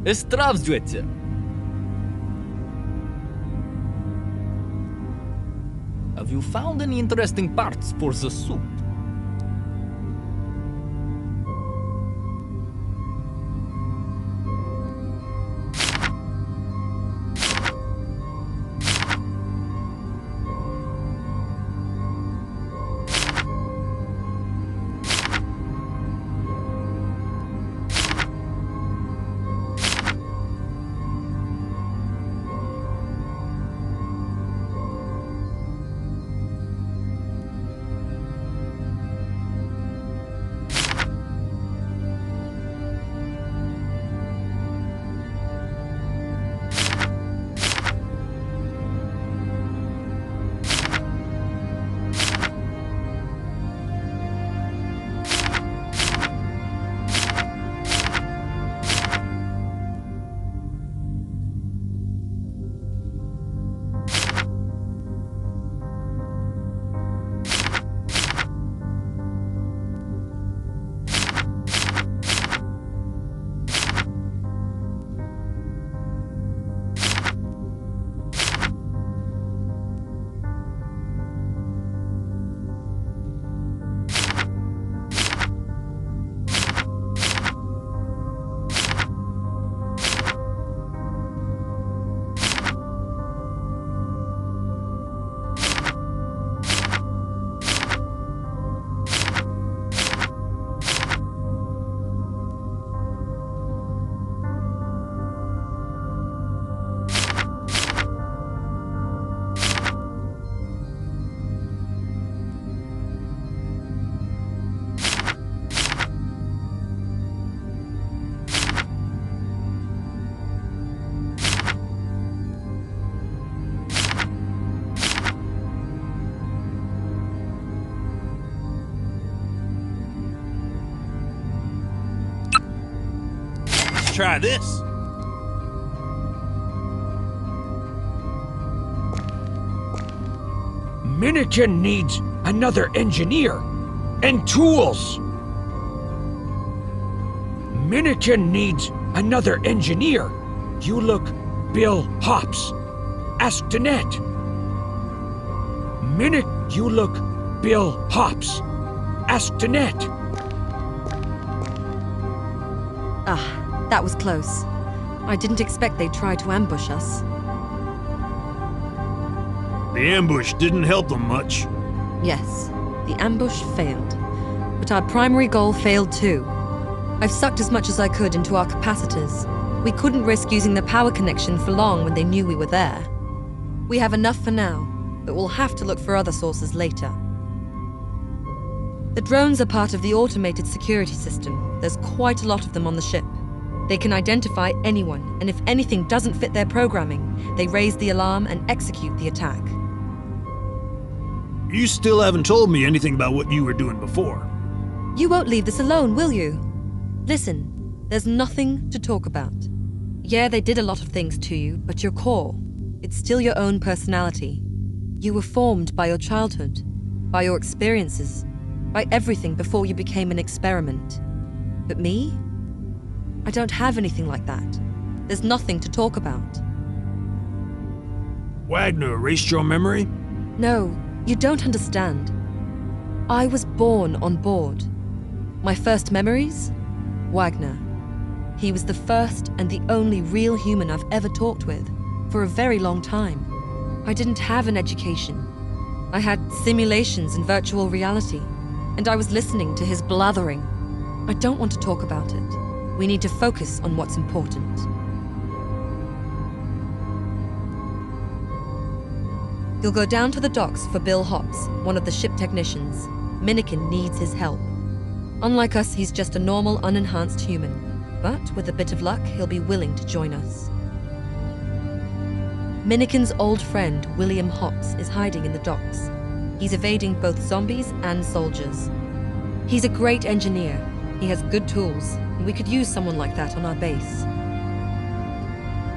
Здравствуйте. Have you found any interesting parts for the suit? Try this. Minikin needs another engineer and tools. Minikin needs another engineer. You look Bill Hops. Ask Danette. You look Bill Hops. Ask Danette. Ah, that was close. I didn't expect they'd try to ambush us. The ambush didn't help them much. Yes, the ambush failed. But our primary goal failed too. I've sucked as much as I could into our capacitors. We couldn't risk using the power connection for long when they knew we were there. We have enough for now, but we'll have to look for other sources later. The drones are part of the automated security system. There's quite a lot of them on the ship. They can identify anyone, and if anything doesn't fit their programming, they raise the alarm and execute the attack. You still haven't told me anything about what you were doing before. You won't leave this alone, will you? Listen, there's nothing to talk about. Yeah, they did a lot of things to you, but your core, it's still your own personality. You were formed by your childhood, by your experiences, by everything before you became an experiment. But me? I don't have anything like that. There's nothing to talk about. Wagner erased your memory? No, you don't understand. I was born on board. My first memories? Wagner. He was the first and the only real human I've ever talked with, for a very long time. I didn't have an education. I had simulations and virtual reality, and I was listening to his blathering. I don't want to talk about it. We need to focus on what's important. You'll go down to the docks for Bill Hops, one of the ship technicians. Minikin needs his help. Unlike us, he's just a normal, unenhanced human. But with a bit of luck, he'll be willing to join us. Minikin's old friend, William Hops, is hiding in the docks. He's evading both zombies and soldiers. He's a great engineer. He has good tools, and we could use someone like that on our base.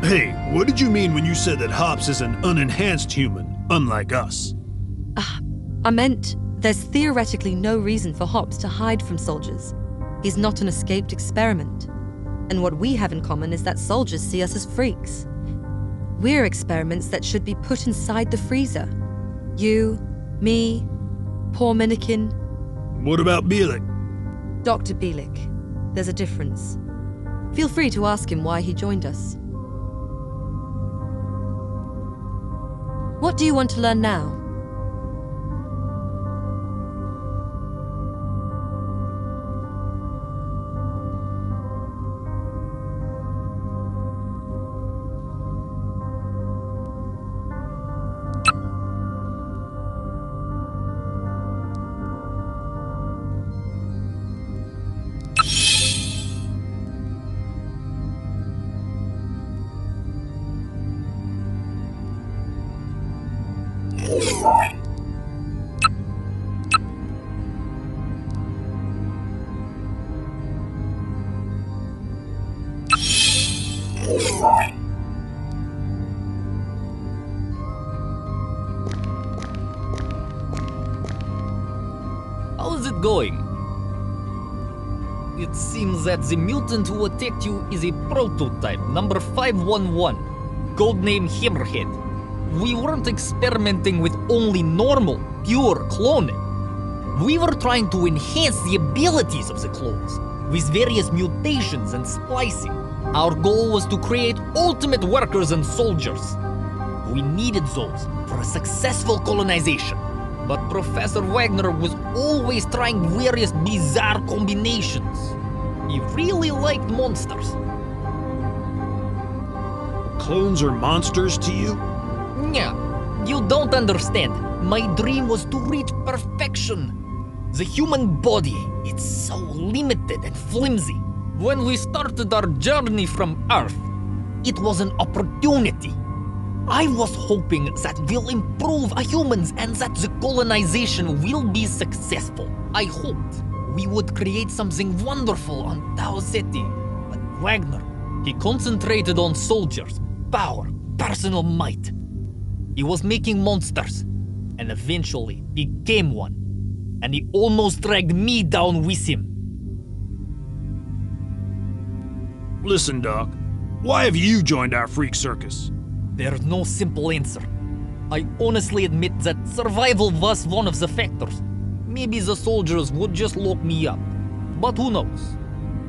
Hey, what did you mean when you said that Hops is an unenhanced human, unlike us? I meant there's theoretically no reason for Hops to hide from soldiers. He's not an escaped experiment. And what we have in common is that soldiers see us as freaks. We're experiments that should be put inside the freezer. You, me, poor Minikin. What about Bielik? Dr. Bielik. There's a difference. Feel free to ask him why he joined us. What do you want to learn now? How is it going? It seems that the mutant who attacked you is a prototype, number 511, codename Hammerhead. We weren't experimenting with only normal, pure cloning. We were trying to enhance the abilities of the clones with various mutations and splicing. Our goal was to create ultimate workers and soldiers. We needed those for a successful colonization. But Professor Wagner was always trying various bizarre combinations. He really liked monsters. Clones are monsters to you? Yeah, you don't understand. My dream was to reach perfection. The human body, it's so limited and flimsy. When we started our journey from Earth, it was an opportunity. I was hoping that we'll improve our humans and that the colonization will be successful. I hoped we would create something wonderful on Tau Ceti. But Wagner, he concentrated on soldiers, power, personal might. He was making monsters, and eventually became one. And he almost dragged me down with him. Listen, Doc. Why have you joined our freak circus? There's no simple answer. I honestly admit that survival was one of the factors. Maybe the soldiers would just lock me up. But who knows?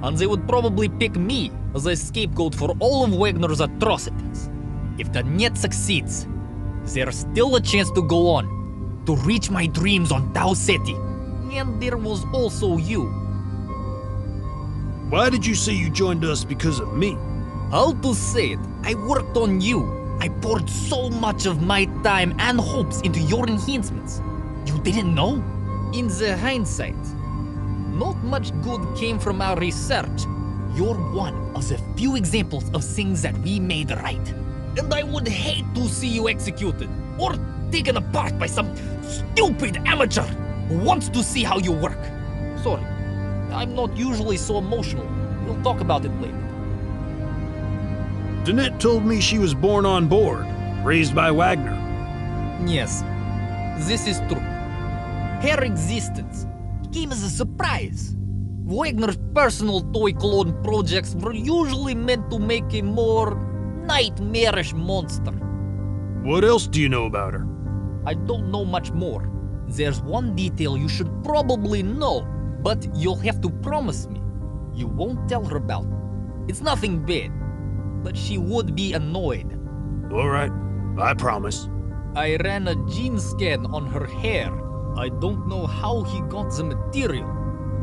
And they would probably pick me as a scapegoat for all of Wagner's atrocities. If the net succeeds, there's still a chance to go on, to reach my dreams on Tau Ceti. And there was also you. Why did you say you joined us because of me? How to say it? I worked on you. I poured so much of my time and hopes into your enhancements. You didn't know? In the hindsight, not much good came from our research. You're one of the few examples of things that we made right. And I would hate to see you executed or taken apart by some stupid amateur who wants to see how you work. Sorry, I'm not usually so emotional. We'll talk about it later. Danette told me she was born on board, raised by Wagner. Yes, this is true. Her existence came as a surprise. Wagner's personal toy clone projects were usually meant to make a more nightmarish monster. What else do you know about her? I don't know much more. There's one detail you should probably know, but you'll have to promise me you won't tell her about it. It's nothing bad, but she would be annoyed. All right, I promise. I ran a gene scan on her hair. I don't know how he got the material,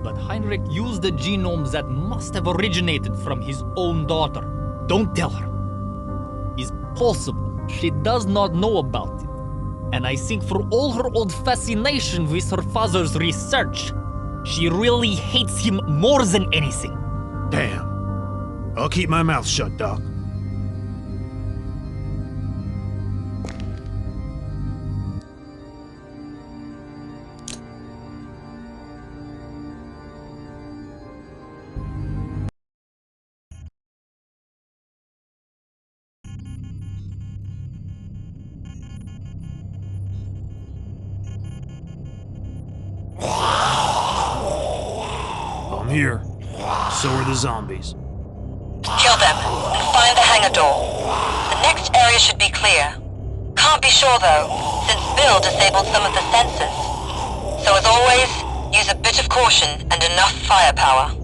but Heinrich used the genomes that must have originated from his own daughter. Don't tell her. It's possible she does not know about it. And I think for all her old fascination with her father's research, she really hates him more than anything. Damn. I'll keep my mouth shut, Doc. I'm here. So are the zombies. Kill them, and find the hangar door. The next area should be clear. Can't be sure though, since Bill disabled some of the sensors. So as always, use a bit of caution and enough firepower.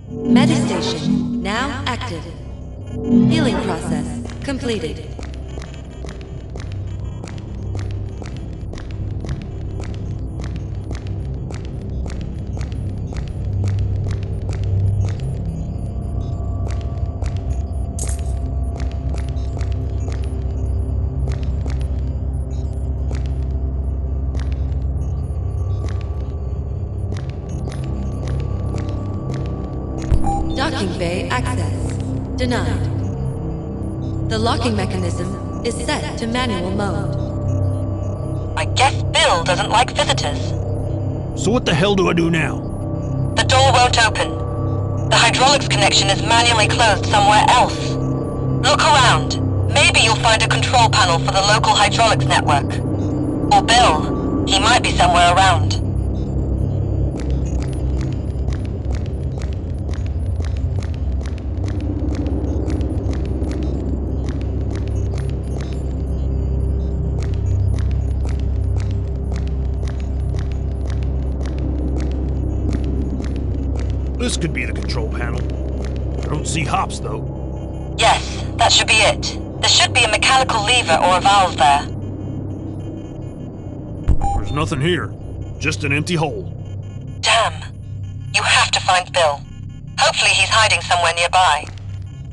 Metastation now active. Healing process completed. Docking bay access denied. The locking mechanism is set to manual mode. I guess Bill doesn't like visitors. So what the hell do I do now? The door won't open. The hydraulics connection is manually closed somewhere else. Look around. Maybe you'll find a control panel for the local hydraulics network. Or Bill. He might be somewhere around. This could be the control panel. I don't see hops, though. Yes, that should be it. There should be a mechanical lever or a valve there. There's nothing here. Just an empty hole. Damn. You have to find Bill. Hopefully he's hiding somewhere nearby.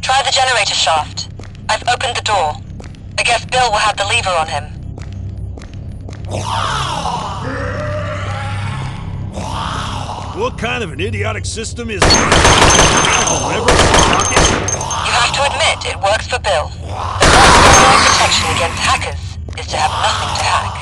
Try the generator shaft. I've opened the door. I guess Bill will have the lever on him. What kind of an idiotic system is this? Mechanical lever in the pocket? You have to admit it works for Bill. The best way of protection against hackers is to have nothing to hack.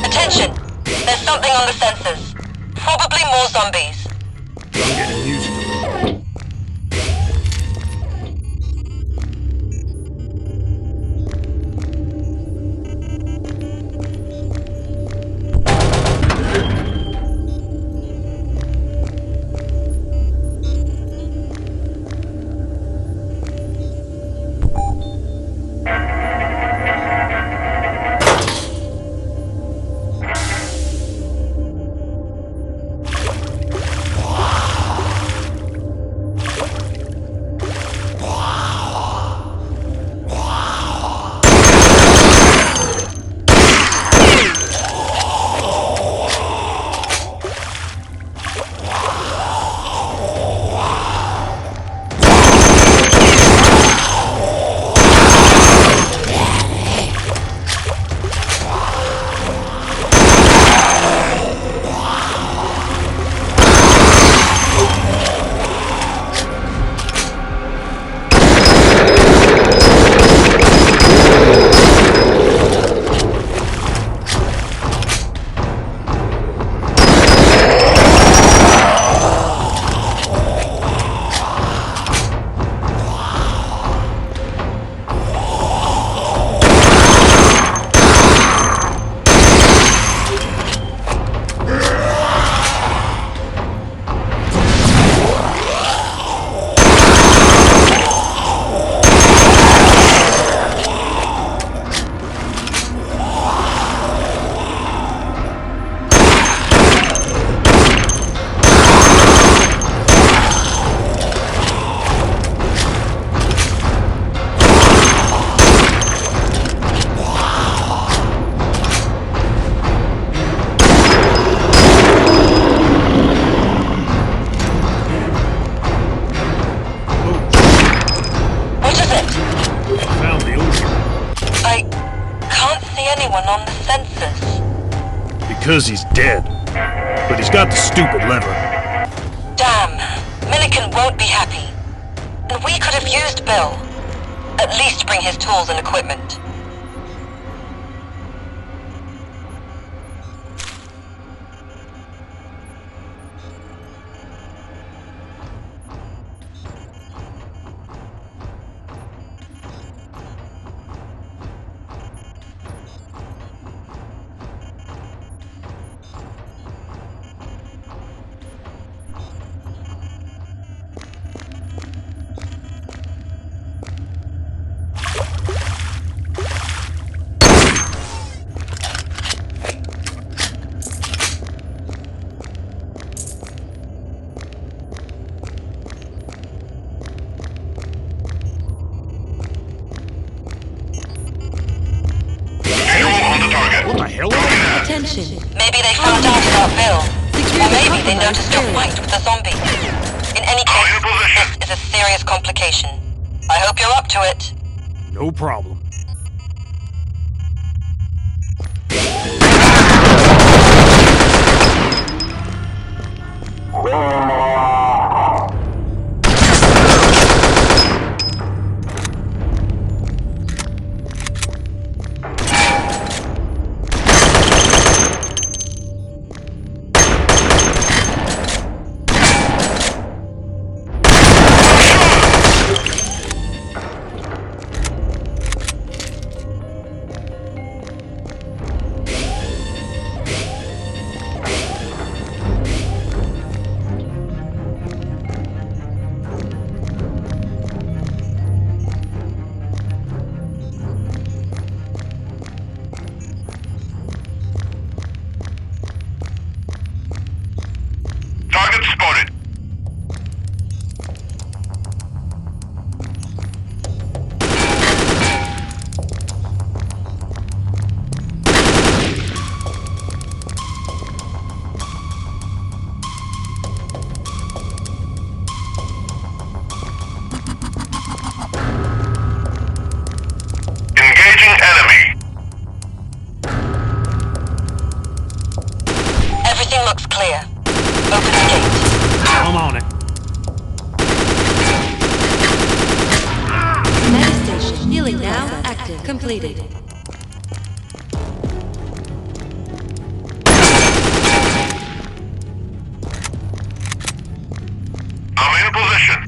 Attention! There's something on the sensors. Probably more zombies. I'm getting used to it. Because he's dead. But he's got the stupid lever. Damn. Milliken won't be happy. And we could have used Bill. At least bring his tools and equipment. What the hell is that? Attention. Maybe they found out about Bill. Secure Or the maybe cover they mode noticed your period. fight with the zombie. In any case, this is a serious complication. I hope you're up to it. No problem. Target spotted. Engaging enemy. Everything looks clear. Open the gate. I'm on it. Meditation. Healing now active. Completed. I'm in position.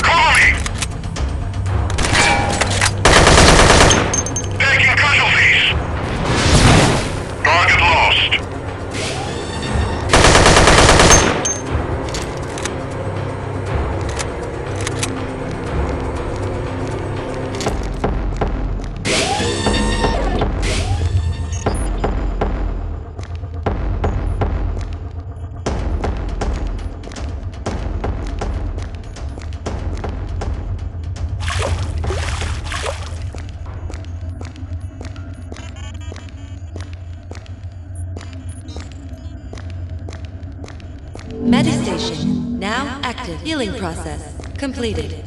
Cover me. Taking casualties. Target lost. Meditation. Now active. Healing process. Completed.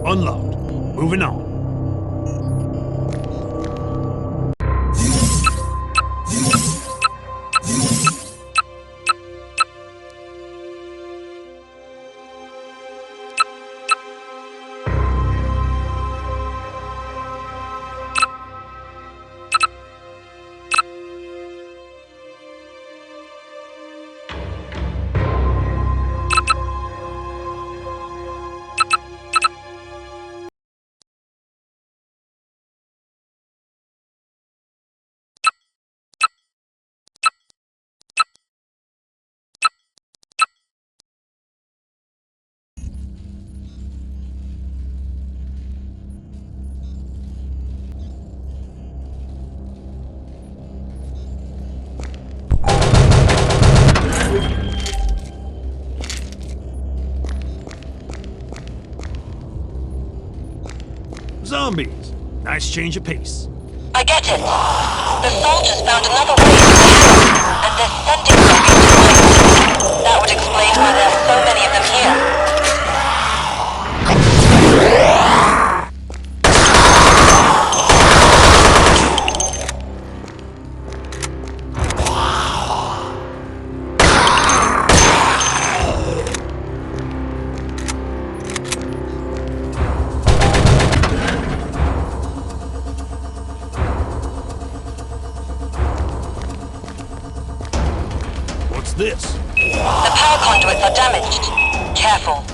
Unlocked. Moving on. Zombies. Nice change of pace. I get it. The soldiers found another way to the and they're sending zombies to fight. That would explain why there are so many of them here. What's this? The power conduits are damaged. Careful.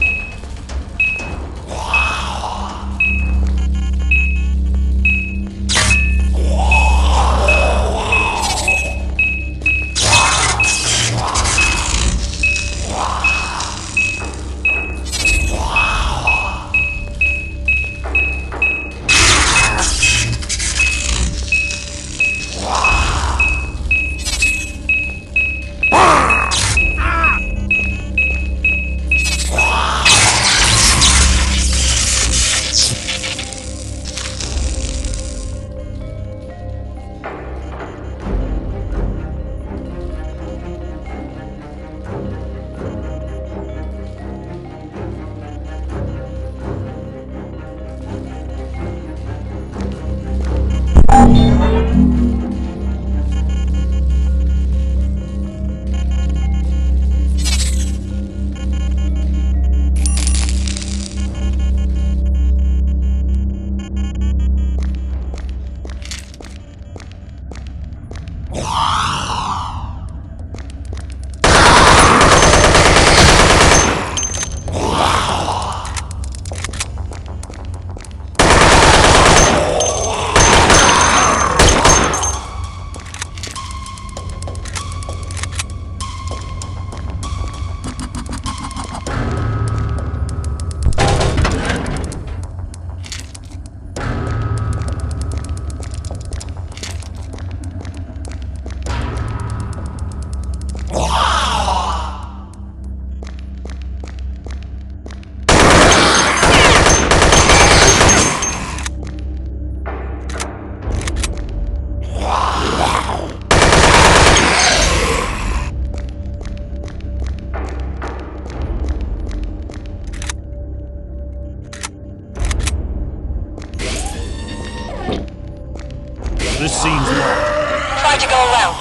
This seems long. Try to go around.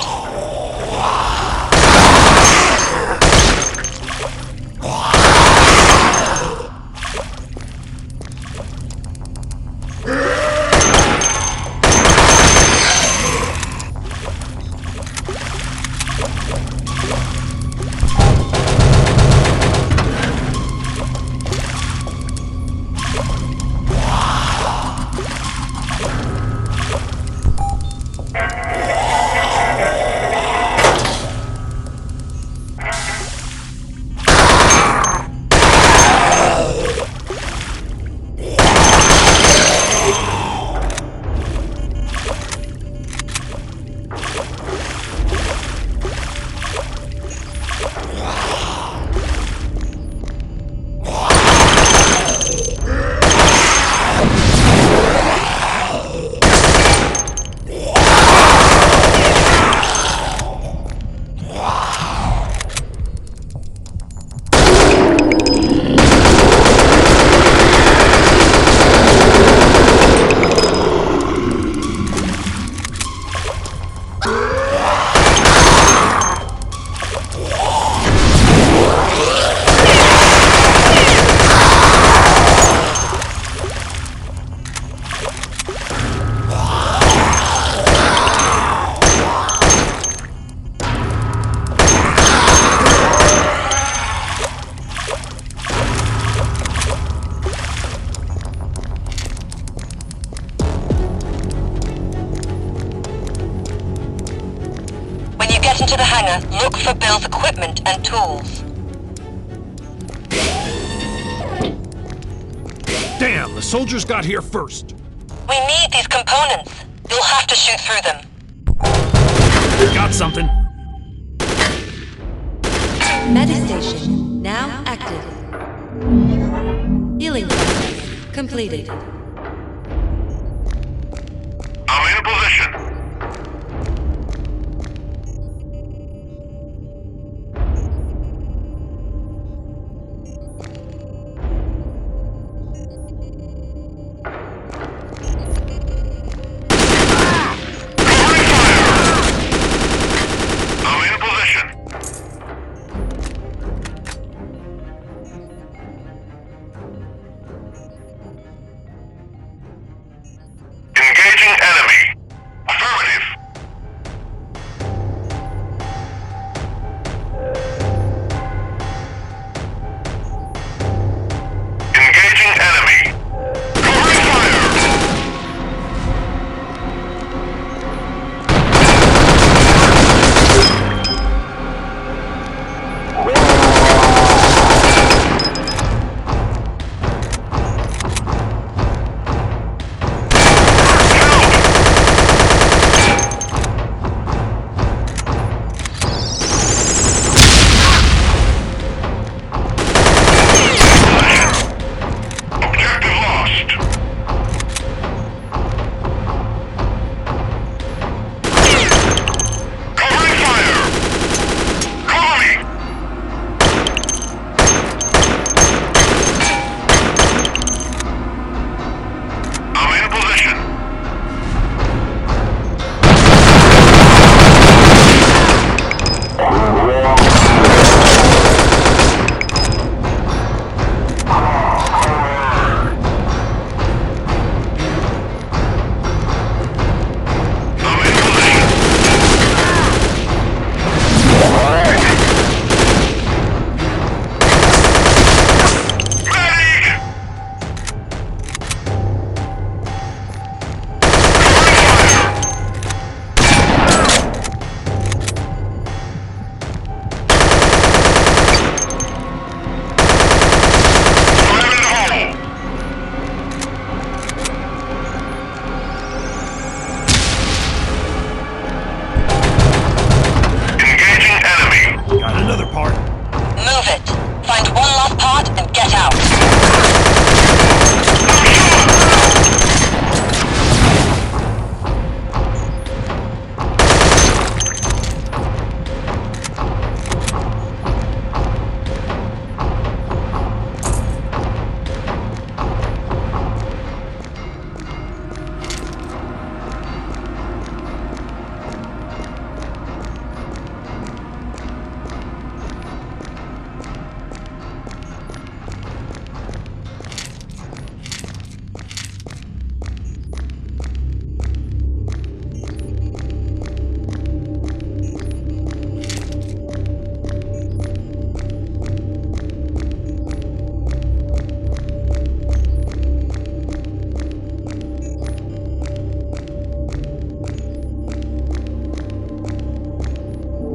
Get into the hangar, look for Bill's equipment and tools. Damn, the soldiers got here first. We need these components. You'll have to shoot through them. Got something. Medistation now active. Healing process completed. I'm in position.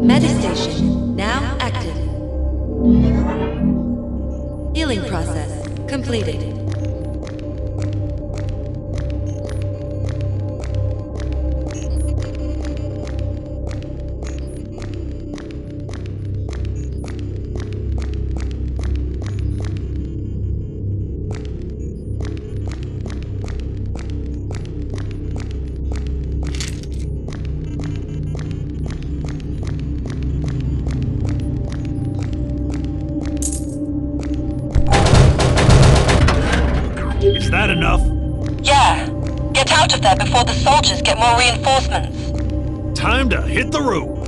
Medistation now active. Healing process completed. Is that enough? Yeah. Get out of there before the soldiers get more reinforcements. Time to hit the road.